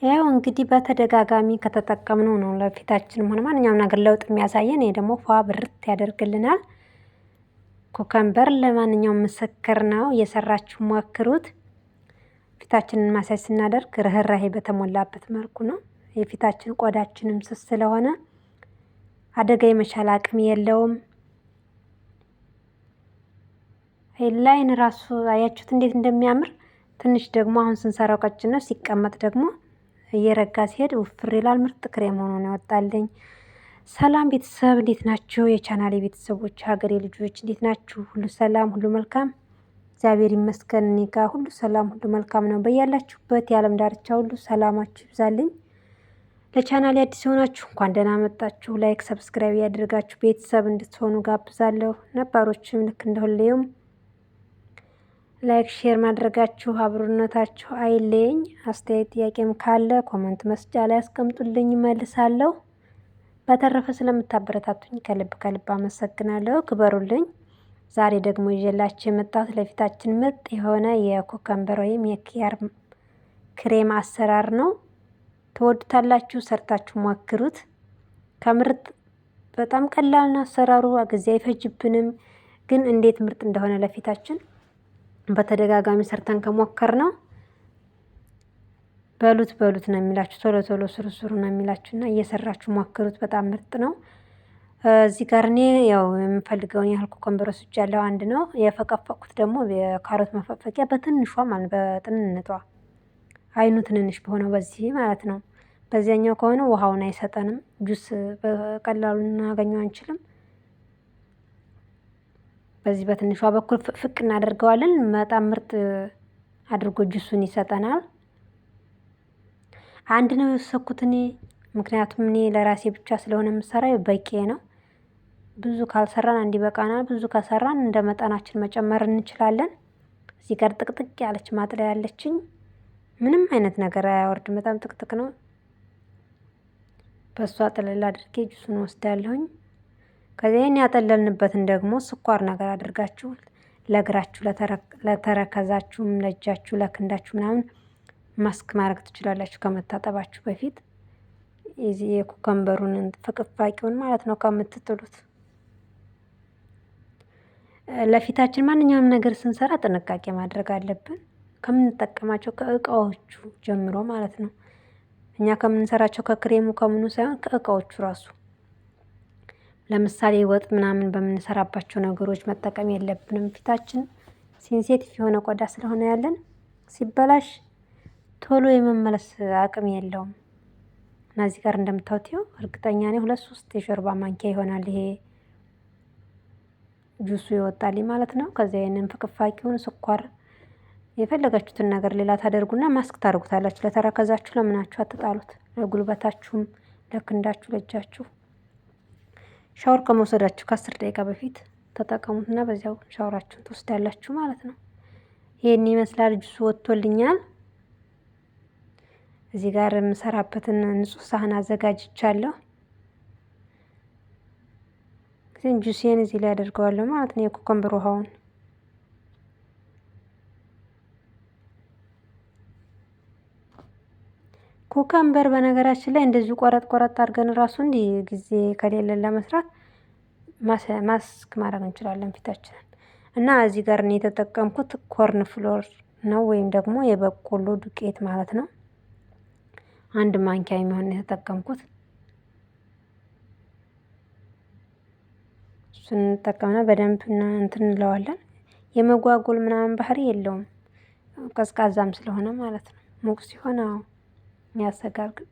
ያው እንግዲህ በተደጋጋሚ ከተጠቀምነው ነው ለፊታችንም ሆነ ማንኛውም ነገር ለውጥ የሚያሳየን። ይሄ ደግሞ ፏ ብርት ያደርግልናል። ኩከምበር ለማንኛውም ምስክር ነው። እየሰራችሁ ሞክሩት። ፊታችንን ማሳጅ ስናደርግ ርህራሄ በተሞላበት መልኩ ነው። የፊታችን ቆዳችንም ስስ ስለሆነ አደጋ የመቻል አቅም የለውም። ላይን ራሱ አያችሁት እንዴት እንደሚያምር። ትንሽ ደግሞ አሁን ስንሰራው ቀጭን ነው፣ ሲቀመጥ ደግሞ እየረጋ ሲሄድ ውፍር ይላል። ምርጥ ክሬም ሆኖ ነው ያወጣልኝ። ሰላም ቤተሰብ እንዴት ናችሁ? የቻናሌ ቤተሰቦች፣ ሀገሬ ልጆች እንዴት ናችሁ? ሁሉ ሰላም፣ ሁሉ መልካም፣ እግዚአብሔር ይመስገን። እኔ ጋር ሁሉ ሰላም፣ ሁሉ መልካም ነው። በያላችሁበት የዓለም ዳርቻ ሁሉ ሰላማችሁ ይብዛልኝ። ለቻናሌ አዲስ የሆናችሁ እንኳን ደህና መጣችሁ። ላይክ፣ ሰብስክራይብ ያደርጋችሁ ቤተሰብ እንድትሆኑ ጋብዛለሁ። ነባሮችም ልክ እንደሁሌውም ላይክ ሼር ማድረጋችሁ አብሮነታችሁ አይለኝ። አስተያየት ጥያቄም ካለ ኮመንት መስጫ ላይ አስቀምጡልኝ፣ እመልሳለሁ። በተረፈ ስለምታበረታቱኝ ከልብ ከልብ አመሰግናለሁ። ክበሩልኝ። ዛሬ ደግሞ ይዤላችሁ የመጣሁት ለፊታችን ምርጥ የሆነ የኩከምበር ወይም የኪያር ክሬም አሰራር ነው። ትወዱታላችሁ፣ ሰርታችሁ ሞክሩት። ከምርጥ በጣም ቀላል ነው አሰራሩ፣ ጊዜ አይፈጅብንም። ግን እንዴት ምርጥ እንደሆነ ለፊታችን በተደጋጋሚ ሰርተን ከሞከር ነው በሉት በሉት ነው የሚላችሁ። ቶሎ ቶሎ ስሩ ነው የሚላችሁ እና እየሰራችሁ ሞክሩት። በጣም ምርጥ ነው። እዚህ ጋር እኔ ያው የምፈልገውን ያህል ኩከምበር ወስጃለሁ። አንድ ነው የፈቀፈቅኩት ደግሞ የካሮት መፈቅፈቂያ በትንሿ ማለት በጥንንጧ አይኑ ትንንሽ በሆነው በዚህ ማለት ነው። በዚያኛው ከሆነ ውሃውን አይሰጠንም። ጁስ በቀላሉ እናገኘው አንችልም። በዚህ በትንሿ በኩል ፍቅ እናደርገዋለን። በጣም ምርጥ አድርጎ ጁሱን ይሰጠናል። አንድ ነው የወሰድኩት እኔ፣ ምክንያቱም እኔ ለራሴ ብቻ ስለሆነ የምሰራው በቂ ነው። ብዙ ካልሰራን አንድ ይበቃናል። ብዙ ከሰራን እንደ መጠናችን መጨመር እንችላለን። እዚህ ጋር ጥቅጥቅ ያለች ማጥለያ ያለችኝ፣ ምንም አይነት ነገር አያወርድም። በጣም ጥቅጥቅ ነው። በእሷ ጥልል አድርጌ ጁሱን ወስዳለሁኝ። ከዚያ ያጠለልንበትን ደግሞ ስኳር ነገር አድርጋችሁ ለእግራችሁ፣ ለተረከዛችሁም፣ ለእጃችሁ፣ ለክንዳችሁ ምናምን ማስክ ማድረግ ትችላላችሁ ከመታጠባችሁ በፊት። የዚህ የኩከምበሩን ፍቅፋቂውን ማለት ነው ከምትጥሉት። ለፊታችን ማንኛውም ነገር ስንሰራ ጥንቃቄ ማድረግ አለብን። ከምንጠቀማቸው ከእቃዎቹ ጀምሮ ማለት ነው። እኛ ከምንሰራቸው ከክሬሙ ከምኑ ሳይሆን ከእቃዎቹ ራሱ። ለምሳሌ ወጥ ምናምን በምንሰራባቸው ነገሮች መጠቀም የለብንም። ፊታችን ሴንሲቲቭ የሆነ ቆዳ ስለሆነ ያለን ሲበላሽ ቶሎ የመመለስ አቅም የለውም እና እዚህ ጋር እንደምታዩት እርግጠኛ ነኝ 2-3 የሾርባ ማንኪያ ይሆናል ይሄ ጁሱ ይወጣልኝ ማለት ነው። ከዚያ ይሄንን ፍቅፋቂውን ስኳር የፈለጋችሁትን ነገር ሌላ ታደርጉና ማስክ ታደርጉታላችሁ። ለተረከዛችሁ ለምናችሁ አትጣሉት። ለጉልበታችሁም፣ ለክንዳችሁ፣ ለእጃችሁ ሻወር ከመውሰዳችሁ ከ10 ደቂቃ በፊት ተጠቀሙትና በዚያው ሻወራችሁን ትወስዳላችሁ ማለት ነው። ይሄን ይመስላል። ጁሱ ወጥቶልኛል። እዚህ ጋር የምሰራበትን ንጹህ ሳህን አዘጋጅቻለሁ። ግን ጁሴን እዚህ ላይ አደርገዋለሁ ማለት ነው። የኩከምበር ውሃውን ኩከምበር በነገራችን ላይ እንደዚሁ ቆረጥ ቆረጥ አድርገን ራሱ እንዲህ ጊዜ ከሌለን ለመስራት ማስክ ማድረግ እንችላለን ፊታችንን። እና እዚህ ጋር እኔ የተጠቀምኩት ኮርን ፍሎር ነው ወይም ደግሞ የበቆሎ ዱቄት ማለት ነው። 1 ማንኪያ የሚሆን የተጠቀምኩት። እሱን እንጠቀምና በደንብ እንትን እንለዋለን። የመጓጎል ምናምን ባህሪ የለውም፣ ቀዝቃዛም ስለሆነ ማለት ነው። ሙቅ ሲሆን ያሰጋል። ግን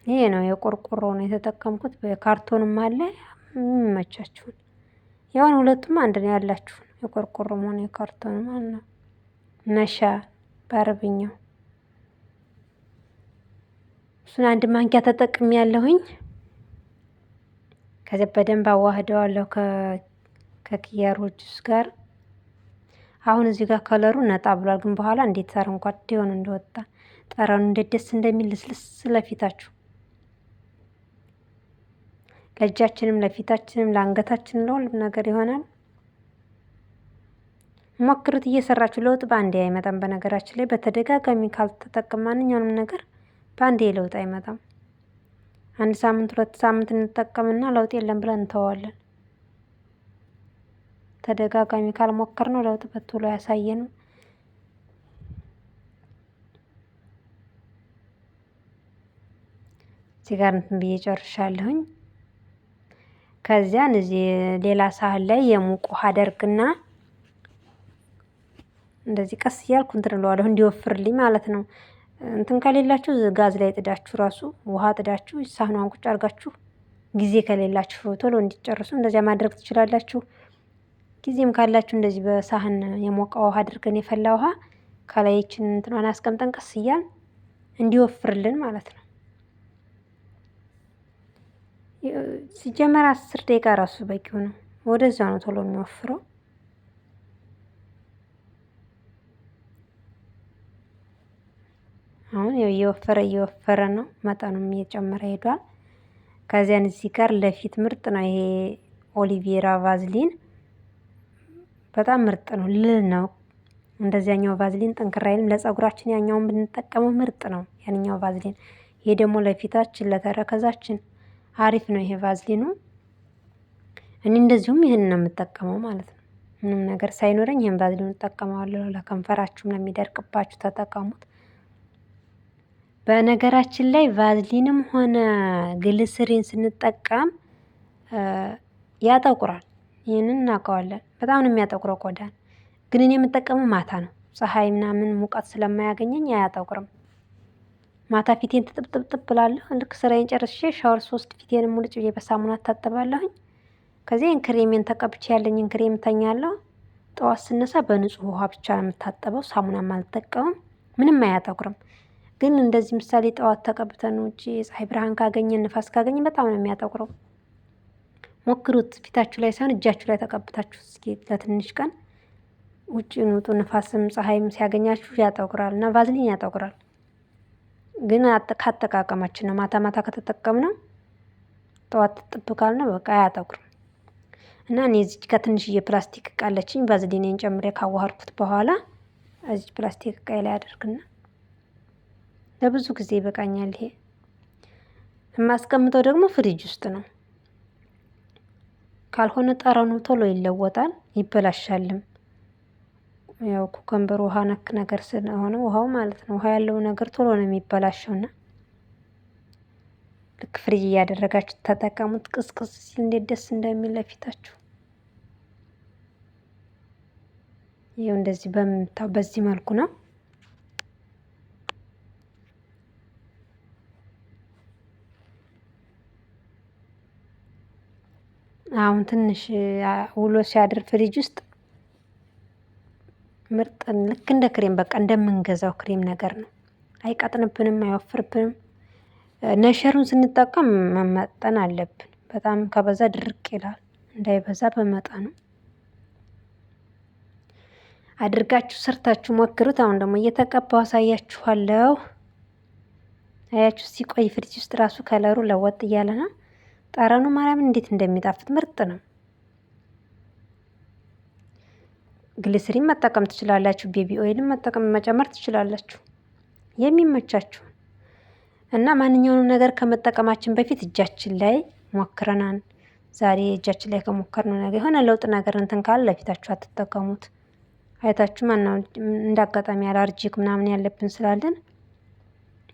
ይሄ ነው የቆርቆሮ ነው የተጠቀምኩት። በካርቶንም አለ የሚመቻችሁን። ያውን ሁለቱም አንድ ነው ያላችሁን፣ የቆርቆሮም ሆነ የካርቶን ማለት ነው። ነሻ በአረብኛው እሱን 1 ማንኪያ ተጠቅሜያለሁኝ። ከዚያ በደንብ አዋህደዋለሁ ከኪያር ጁስ ጋር። አሁን እዚህ ጋር ከለሩ ነጣ ብሏል፣ ግን በኋላ እንዴት አረንጓዴ ሆኖ እንደወጣ ጠረኑ እንዴት ደስ እንደሚል ልስልስ ለፊታችሁ፣ ለእጃችንም፣ ለፊታችንም፣ ለአንገታችንም ለሁሉም ነገር ይሆናል። ሞክሩት እየሰራችሁ። ለውጥ በአንዴ አይመጣም። በነገራችን ላይ በተደጋጋሚ ካልተጠቀም ማንኛውንም ነገር በአንዴ ለውጥ አይመጣም። 1 ሳምንት 2 ሳምንት እንጠቀምና ለውጥ የለም ብለን እንተዋለን። ተደጋጋሚ ካልሞከርነው ለውጥ በቶሎ አያሳየንም። እዚህ ጋር እንትን ብዬ ጨርሻለሁኝ። ከዚያን እዚህ ሌላ ሳህን ላይ የሙቅ ውሃ አደርግና እንደዚህ ቀስ እያልኩ እንትን እለዋለሁ እንዲወፍርልኝ ማለት ነው። እንትን ከሌላችሁ ጋዝ ላይ ጥዳችሁ ራሱ ውሃ ጥዳችሁ ሳህኗን ቁጭ አድርጋችሁ ጊዜ ከሌላችሁ ቶሎ እንዲጨርሱ እንደዚያ ማድረግ ትችላላችሁ። ጊዜም ካላችሁ እንደዚህ በሳህን የሞቀ ውሃ አድርገን የፈላ ውሃ ከላይችን እንትኗን አስቀምጠን ቀስ እያልን እንዲወፍርልን ማለት ነው። ሲጀመር 10 ደቂቃ ራሱ በቂው ነው። ወደዛ ነው ቶሎ የሚወፍረው። አሁን እየወፈረ ነው። መጠኑም እየጨመረ ሄዷል። ከዚያን እዚህ ጋር ለፊት ምርጥ ነው ይሄ ኦሊቬራ ቫዝሊን በጣም ምርጥ ነው። ልል ነው። እንደዚያኛው ቫዝሊን ጠንክራ አይልም። ለፀጉራችን ያኛውን ብንጠቀመው ምርጥ ነው ያንኛው ቫዝሊን። ይሄ ደግሞ ለፊታችን ለተረከዛችን አሪፍ ነው ይሄ ቫዝሊኑ። እኔ እንደዚሁም ይሄንን ነው የምጠቀመው ማለት ነው። ምንም ነገር ሳይኖረኝ ይሄን ቫዝሊን እጠቀመዋለሁ። ለከንፈራችሁም ለሚደርቅባችሁ ተጠቀሙት። በነገራችን ላይ ቫዝሊንም ሆነ ግልስሪን ስንጠቀም ያጠቁራል። ይህንን እናውቀዋለን። በጣም ነው የሚያጠቁረው ቆዳን። ግን እኔ የምጠቀመው ማታ ነው። ፀሐይ ምናምን ሙቀት ስለማያገኘኝ አያጠቁርም። ማታ ፊቴን ትጥብጥብጥብ ብላለሁ። ልክ ስራዬን ጨርሼ ሻወር 3 ፊቴን ሙልጭ ብዬ በሳሙና ታጠባለሁኝ። ከዚያ ክሬሜን ተቀብቼ ያለኝን ክሬም ተኛለሁ። ጠዋት ስነሳ በንጹህ ውሃ ብቻ ነው የምታጠበው። ሳሙናም አልጠቀምም። ምንም አያጠቁርም። ግን እንደዚህ ምሳሌ ጠዋት ተቀብተን ውጪ ፀሐይ ብርሃን ካገኘን ንፋስ ካገኘን በጣም ነው የሚያጠቁረው። ሞክሩት። ፊታችሁ ላይ ሳይሆን እጃችሁ ላይ ተቀብታችሁ እስኪ ለትንሽ ቀን ውጪ ንውጡ። ንፋስም ፀሐይም ሲያገኛችሁ ያጠቁራል እና ቫዝሊን ያጠቁራል። ግን ካጠቃቀማችን ነው። ማታ ማታ ከተጠቀምነው ጠዋት ጥብ ካልነው በቃ አያጠቁርም። እና እኔ እዚህ ጋር ትንሽዬ ፕላስቲክ እቃ አለችኝ። ቫዝሊኔን ጨምሬ ካዋሃድኩት በኋላ እዚህ ፕላስቲክ እቃ ላይ አደርግና ለብዙ ጊዜ ይበቃኛል። ይሄ የማስቀምጠው ደግሞ ፍሪጅ ውስጥ ነው። ካልሆነ ጠረኑ ቶሎ ይለወጣል፣ ይበላሻልም። ያው ኩከምበር ውሃ ነክ ነገር ስለሆነ ውሃው ማለት ነው። ውሃ ያለው ነገር ቶሎ ነው የሚበላሸውና ልክ ፍሪጅ እያደረጋችሁ ተጠቀሙት። ቅዝቅዝ ሲል እንዴት ደስ እንደሚል ለፊታችሁ። ይሄው እንደዚህ በዚህ መልኩ ነው። አሁን ትንሽ ውሎ ሲያድር ፍሪጅ ውስጥ ምርጥ ልክ እንደ ክሬም በቃ እንደምንገዛው ክሬም ነገር ነው። አይቀጥንብንም፣ አይወፍርብንም። ነሸሩን ስንጠቀም መመጠን አለብን። በጣም ከበዛ ድርቅ ይላል። እንዳይበዛ በመጠኑ አድርጋችሁ ሰርታችሁ ሞክሩት። አሁን ደግሞ እየተቀባው አሳያችኋለሁ። አያችሁ ሲቆይ ፍሪጅ ውስጥ ራሱ ከለሩ ለወጥ እያለ ነው። ጠረኑ ማርያምን እንዴት እንደሚጣፍጥ ምርጥ ነው። ግሊሰሪን መጠቀም ትችላላችሁ። ቤቢ ኦይልን መጨመር ትችላላችሁ። የሚመቻችሁ እና ማንኛውንም ነገር ከመጠቀማችን በፊት እጃችን ላይ ሞክረናል። ዛሬ እጃችን ላይ ከሞከርነው ነገር የሆነ ለውጥ ነገር እንትን ካለ ለፊታችሁ አትጠቀሙት። አይታችሁ ማናው እንዳጋጣሚ አላርጂክ ምናምን ያለብን ስላለን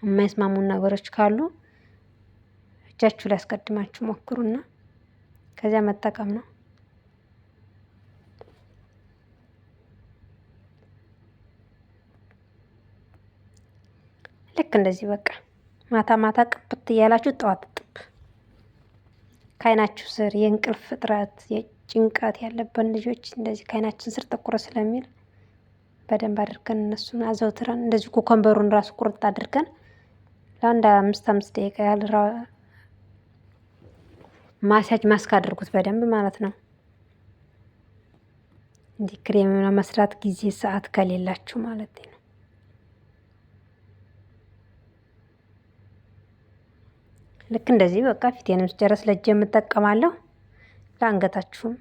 የማይስማሙን ነገሮች ካሉ እጃችሁ ላይ አስቀድማችሁ ሞክሩና ከዚያ መጠቀም ነው። ልክ እንደዚህ በቃ ማታ ማታ ቅብት እያላችሁ ጠዋት ጥብ። ከአይናችሁ ስር የእንቅልፍ እጥረት የጭንቀት ያለብን ልጆች እንደዚህ ከአይናችን ስር ጥቁር ስለሚል በደንብ አድርገን እነሱን አዘውትረን እንደዚህ ኩከምበሩን ራሱ ቁርጥ አድርገን ለአንድ 5 ደቂቃ ያህል ማሳጅ ማስክ አድርጉት በደንብ ማለት ነው። እንዲህ ክሬም ለመስራት ጊዜ ሰዓት ከሌላችሁ ማለት ነው። ልክ እንደዚህ በቃ ፊቴንም ስጨርስ ለእጄ የምጠቀማለሁ። ለአንገታችሁም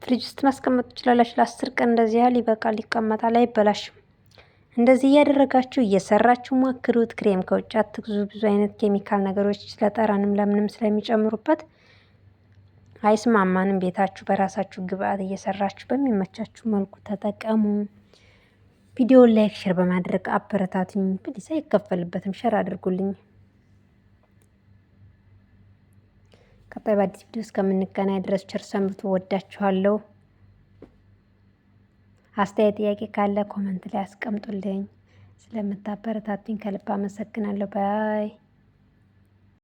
ፍሪጅ ውስጥ ማስቀመጥ ትችላላችሁ። ለ10 ቀን እንደዚህ ያህል ይበቃል፣ ይቀመጣል፣ አይበላሽም። እንደዚህ እያደረጋችሁ እየሰራችሁ ሞክሩት። ክሬም ከውጭ አትግዙ። ብዙ አይነት ኬሚካል ነገሮች ለጠረንም ለምንም ስለሚጨምሩበት አይስማማንም። ቤታችሁ በራሳችሁ ግብአት እየሰራችሁ በሚመቻችሁ መልኩ ተጠቀሙ። ቪዲዮውን ላይክ፣ ሼር በማድረግ አበረታቱኝ ፕሊዝ። አይከፈልበትም፣ ሼር አድርጉልኝ። ቀጣይ በአዲስ ቪዲዮ እስከምንገናኝ ድረስ ቸር ሰንብቱ። ወዳችኋለሁ። አስተያየት ጥያቄ ካለ ኮመንት ላይ አስቀምጡልኝ። ስለምታበረታቱኝ ከልብ አመሰግናለሁ። ባይ